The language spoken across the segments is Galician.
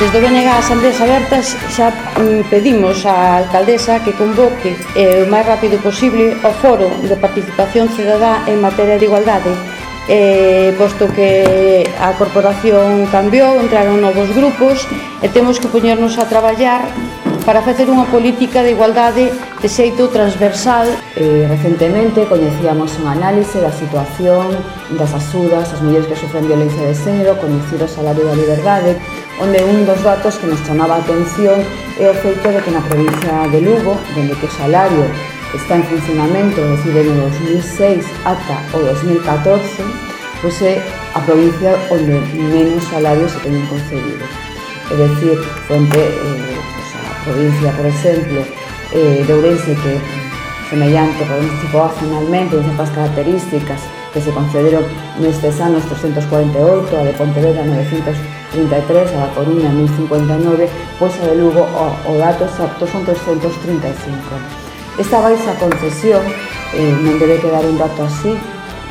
Desde o BNG ás Asambleas Abertas xa pedimos á alcaldesa que convoque o máis rápido posible o foro de participación cidadá en materia de igualdade, posto que a corporación cambiou, entraron novos grupos e temos que poñernos a traballar para facer unha política de igualdade de xeito transversal. Recentemente coñecíamos un análise da situación das axudas ás mulleres que sofren violencia de xénero, coñecido o salario da liberdade, onde un dos datos que nos chamaba a atención é o feito de que na provincia de Lugo, onde que o salario está en funcionamento, é dicir, no 2006 ata o 2014, pois é a provincia onde menos salarios se teñen concedido. É dicir, fronte a provincia, por exemplo, de Ourense, que semellante, podemos decir, nacionalmente, en certas características que se concederon nestes anos 348, a de Pontevedra 933, a da Coruña 1059, pois a de Lugo o dato exacto son 335. Esta baixa concesión non debe quedar un dato así,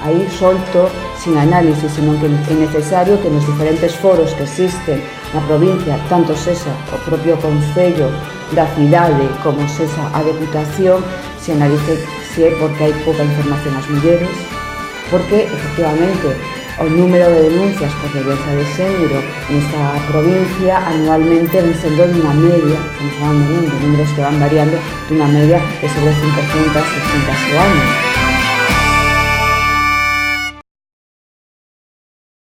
aí solto, sin análisis, senón que é necesario que nos diferentes foros que existen na provincia, tanto sexa o propio Concello da cidade como sexa a Deputación, se analice se é porque hai pouca información ás mulleres, porque, efectivamente, o número de denuncias por violencia de xénero nesta provincia anualmente ven sendo dunha media, estamos falando de números que van variando, dunha media de sobre 500 ao ano.